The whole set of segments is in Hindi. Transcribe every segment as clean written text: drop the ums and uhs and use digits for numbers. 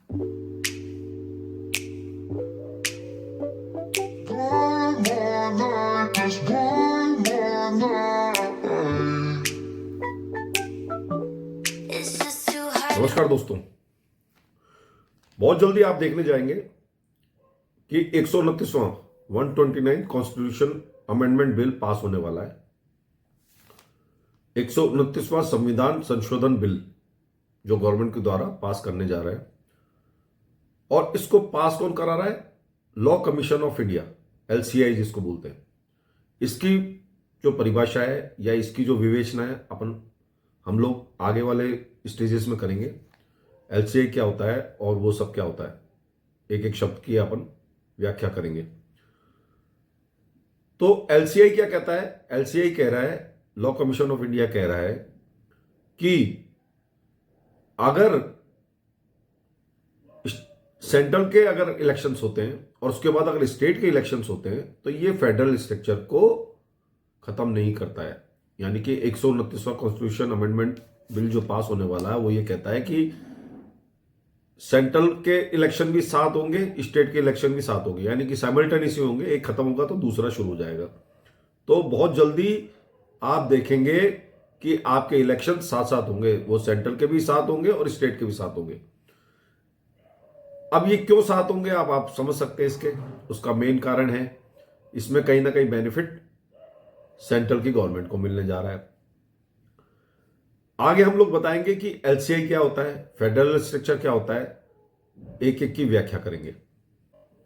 नमस्कार दोस्तों, बहुत जल्दी आप देखने जाएंगे कि 129वां 129 कॉन्स्टिट्यूशन अमेंडमेंट बिल पास होने वाला है। 129वां संविधान संशोधन बिल जो गवर्नमेंट के द्वारा पास करने जा रहा है, और इसको पास कौन करा रहा है? Law commission of India, LCI जिसको बोलते हैं। इसकी जो परिभाषा है या इसकी जो विवेचना है हम लोग आगे वाले स्टेजेस में करेंगे। LCI क्या होता है और वो सब क्या होता है, एक एक शब्द की अपन व्याख्या करेंगे। तो LCI क्या कहता है? LCI कह रहा है, लॉ कमीशन ऑफ इंडिया कह रहा है कि अगर सेंट्रल के अगर इलेक्शंस होते हैं और उसके बाद अगर स्टेट के इलेक्शंस होते हैं तो ये फेडरल स्ट्रक्चर को खत्म नहीं करता है। यानी कि 129वां कॉन्स्टिट्यूशन अमेंडमेंट बिल जो पास होने वाला है वो ये कहता है कि सेंट्रल के इलेक्शन भी साथ होंगे, स्टेट के इलेक्शन भी साथ होंगे, यानी कि साइमल्टेनियसली होंगे। एक खत्म होगा तो दूसरा शुरू हो जाएगा। तो बहुत जल्दी आप देखेंगे कि आपके इलेक्शन साथ साथ होंगे, वो सेंट्रल के भी साथ होंगे और स्टेट के भी साथ होंगे। अब ये क्यों साथ होंगे आप समझ सकते हैं इसके, उसका मेन कारण है इसमें कहीं ना कहीं बेनिफिट सेंट्रल की गवर्नमेंट को मिलने जा रहा है। आगे हम लोग बताएंगे कि LCI क्या होता है, फेडरल स्ट्रक्चर क्या होता है, एक एक की व्याख्या करेंगे।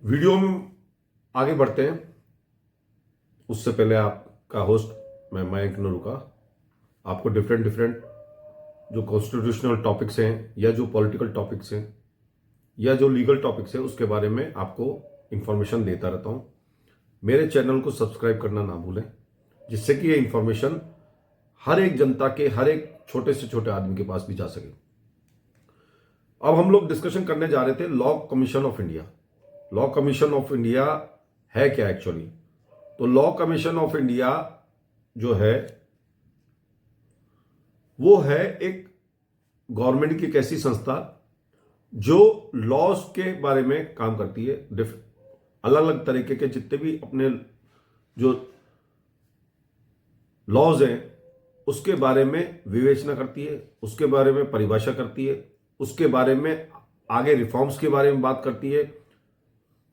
वीडियो में आगे बढ़ते हैं उससे पहले आपका होस्ट मैं मयंक नरूका आपको डिफरेंट जो कॉन्स्टिट्यूशनल टॉपिक्स हैं या जो पॉलिटिकल टॉपिक्स हैं या जो लीगल टॉपिक्स हैं उसके बारे में आपको इंफॉर्मेशन देता रहता हूं। मेरे चैनल को सब्सक्राइब करना ना भूलें, जिससे कि ये इंफॉर्मेशन हर एक जनता के, हर एक छोटे से छोटे आदमी के पास भी जा सके। अब हम लोग डिस्कशन करने जा रहे थे law commission of India. Law commission of India है क्या एक्चुअली? तो लॉ कमीशन ऑफ इंडिया जो है वो है एक गवर्नमेंट की एक ऐसी संस्था जो लॉज के बारे में काम करती है। अलग अलग तरीके के जितने भी अपने जो लॉज हैं उसके बारे में विवेचना करती है, उसके बारे में परिभाषा करती है, उसके बारे में आगे रिफॉर्म्स के बारे में बात करती है,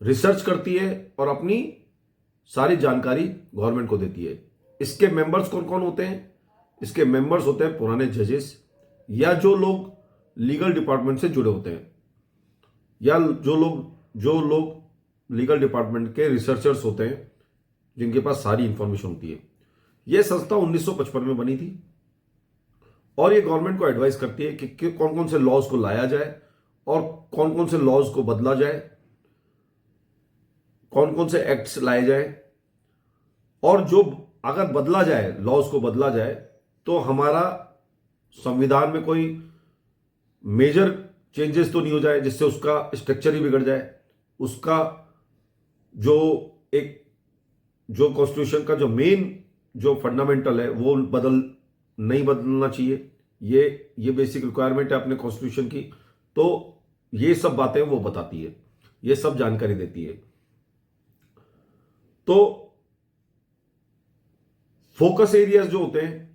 रिसर्च करती है और अपनी सारी जानकारी गवर्नमेंट को देती है। इसके मेंबर्स कौन कौन होते हैं? इसके मेंबर्स होते हैं पुराने जजेस या जो लोग लीगल डिपार्टमेंट से जुड़े होते हैं, या जो लोग लीगल डिपार्टमेंट के रिसर्चर्स होते हैं जिनके पास सारी इंफॉर्मेशन होती है। यह संस्था 1955 में बनी थी और ये गवर्नमेंट को एडवाइस करती है कि कौन कौन से लॉज को लाया जाए और कौन कौन से लॉज को बदला जाए, कौन कौन से एक्ट्स लाए जाए, और जो अगर बदला जाए, लॉज को बदला जाए तो हमारा संविधान में कोई मेजर चेंजेस तो नहीं हो जाए जिससे उसका स्ट्रक्चर ही बिगड़ जाए। उसका जो कॉन्स्टिट्यूशन का जो मेन जो फंडामेंटल है वो नहीं बदलना चाहिए। ये बेसिक रिक्वायरमेंट है अपने कॉन्स्टिट्यूशन की। तो ये सब बातें वो बताती है, ये सब जानकारी देती है। तो फोकस एरियाज जो होते हैं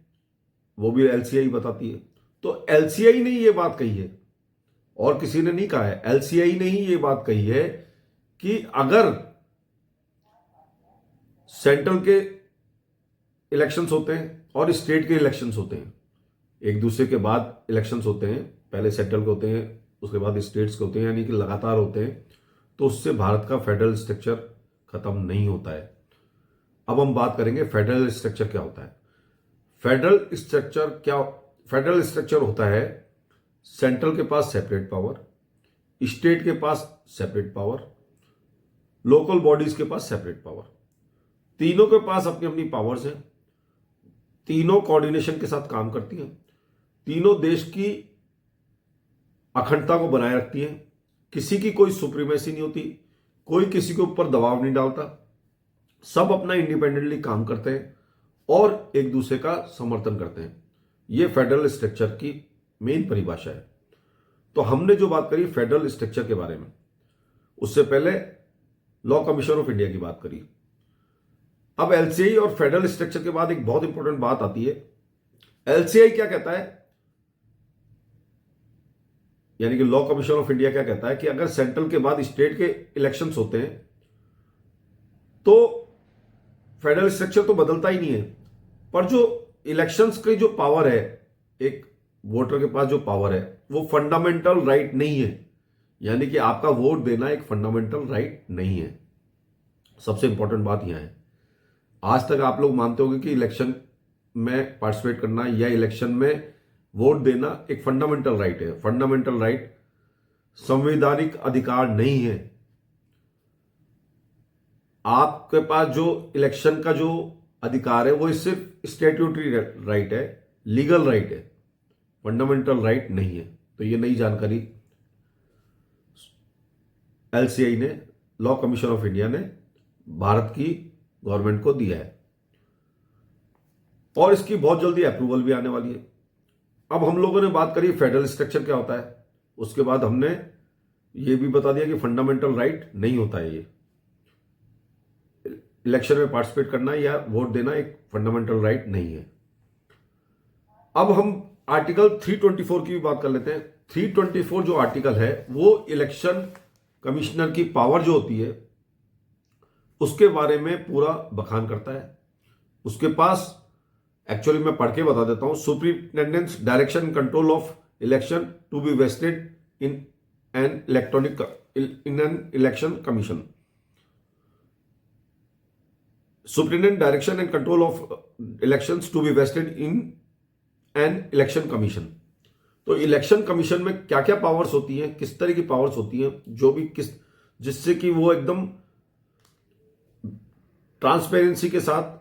वो भी LCI बताती है। तो LCI ने ये बात कही है और किसी ने नहीं कहा है, LCI ने ही ये बात कही है कि अगर सेंट्रल के इलेक्शंस होते हैं और स्टेट के इलेक्शंस होते हैं, एक दूसरे के बाद इलेक्शंस होते हैं, पहले सेंट्रल के होते हैं उसके बाद स्टेट्स के होते हैं, यानी कि लगातार होते हैं, तो उससे भारत का फेडरल स्ट्रक्चर खत्म नहीं होता है। अब हम बात करेंगे फेडरल स्ट्रक्चर क्या होता है। फेडरल स्ट्रक्चर होता है सेंट्रल के पास सेपरेट पावर, स्टेट के पास सेपरेट पावर, लोकल बॉडीज के पास सेपरेट पावर। तीनों के पास अपनी अपनी पावर्स हैं, तीनों कोऑर्डिनेशन के साथ काम करती हैं, तीनों देश की अखंडता को बनाए रखती हैं, किसी की कोई सुप्रीमेसी नहीं होती, कोई किसी के ऊपर दबाव नहीं डालता, सब अपना इंडिपेंडेंटली काम करते हैं और एक दूसरे का समर्थन करते हैं। यह फेडरल स्ट्रक्चर की मेन परिभाषा है। तो हमने जो बात करी फेडरल स्ट्रक्चर के बारे में, उससे पहले लॉ कमीशन ऑफ इंडिया की बात करी। अब एलसीआई और फेडरल स्ट्रक्चर के बाद एक बहुत इंपॉर्टेंट बात आती है। एलसीआई क्या कहता है, यानी कि लॉ कमीशन ऑफ इंडिया क्या कहता है कि अगर सेंट्रल के बाद स्टेट के इलेक्शंस होते हैं तो फेडरल स्ट्रक्चर तो बदलता ही नहीं है, पर जो इलेक्शंस की जो पावर है, एक वोटर के पास जो पावर है, वो फंडामेंटल राइट नहीं है। यानी कि आपका वोट देना एक फंडामेंटल राइट नहीं है। सबसे इंपॉर्टेंट बात यह है, आज तक आप लोग मानते होंगे कि इलेक्शन में पार्टिसिपेट करना या इलेक्शन में वोट देना एक फंडामेंटल राइट है। फंडामेंटल राइट संवैधानिक अधिकार नहीं है। आपके पास जो इलेक्शन का जो अधिकार है वो सिर्फ स्टैट्यूटरी राइट है, लीगल राइट है, फंडामेंटल राइट नहीं है। तो ये नई जानकारी एलसीआई ने, लॉ कमीशन ऑफ इंडिया ने भारत की गवर्नमेंट को दिया है और इसकी बहुत जल्दी अप्रूवल भी आने वाली है। अब हम लोगों ने बात करी फेडरल स्ट्रक्चर क्या होता है, उसके बाद हमने ये भी बता दिया कि फंडामेंटल राइट नहीं होता है। ये इलेक्शन में पार्टिसिपेट करना या वोट देना एक फंडामेंटल राइट नहीं है। अब हम आर्टिकल 324 की भी बात कर लेते हैं। 324 जो आर्टिकल है वो इलेक्शन कमिश्नर की पावर जो होती है उसके बारे में पूरा बखान करता है। उसके पास एक्चुअली मैं पढ़ के बता देता हूं, superintendents direction control of election to be vested in an election commission. Superintendent direction and control of elections to be vested in an election commission. तो इलेक्शन कमीशन में क्या क्या पावर्स होती हैं, किस तरह की पावर्स होती हैं, जो भी जिससे कि वो एकदम ट्रांसपेरेंसी के साथ,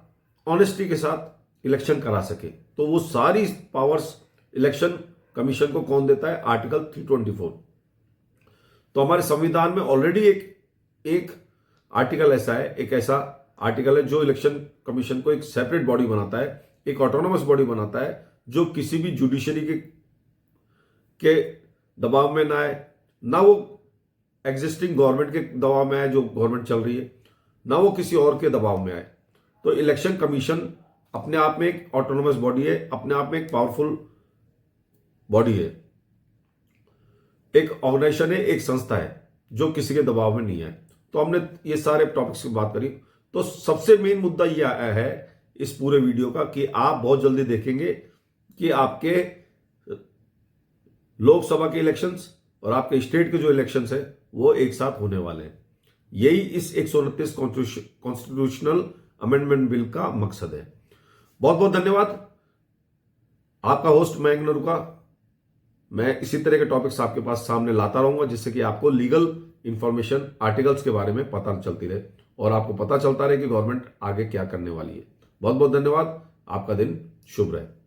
ऑनेस्टी के साथ इलेक्शन करा सके। तो वो सारी पावर्स इलेक्शन कमीशन को कौन देता है, आर्टिकल 324। तो हमारे संविधान में ऑलरेडी एक आर्टिकल ऐसा है, एक ऐसा आर्टिकल है जो इलेक्शन कमीशन को एक सेपरेट बॉडी बनाता है, एक ऑटोनोमस बॉडी बनाता है, जो किसी भी जुडिशरी के दबाव में ना आए, ना वो एग्जिस्टिंग गवर्नमेंट के दबाव में आए, जो गवर्नमेंट चल रही है, ना वो किसी और के दबाव में आए। तो इलेक्शन कमीशन अपने आप में एक ऑटोनोमस बॉडी है, अपने आप में एक पावरफुल बॉडी है, एक ऑर्गेनाइजेशन है, एक संस्था है जो किसी के दबाव में नहीं है। तो हमने ये सारे टॉपिक्स की बात करी। तो सबसे मेन मुद्दा यह आया है इस पूरे वीडियो का कि आप बहुत जल्दी देखेंगे कि आपके लोकसभा के इलेक्शंस और आपके स्टेट के जो इलेक्शंस है वो एक साथ होने वाले हैं। यही इस 129 कॉन्स्टिट्यूशनल अमेंडमेंट बिल का मकसद है। बहुत बहुत धन्यवाद। आपका होस्ट मैं रुका। मैं इसी तरह के टॉपिक्स आपके पास सामने लाता रहूंगा, जिससे कि आपको लीगल इंफॉर्मेशन आर्टिकल्स के बारे में पता चलती रहे और आपको पता चलता रहे कि गवर्नमेंट आगे क्या करने वाली है। बहुत बहुत धन्यवाद। आपका दिन शुभ रहे।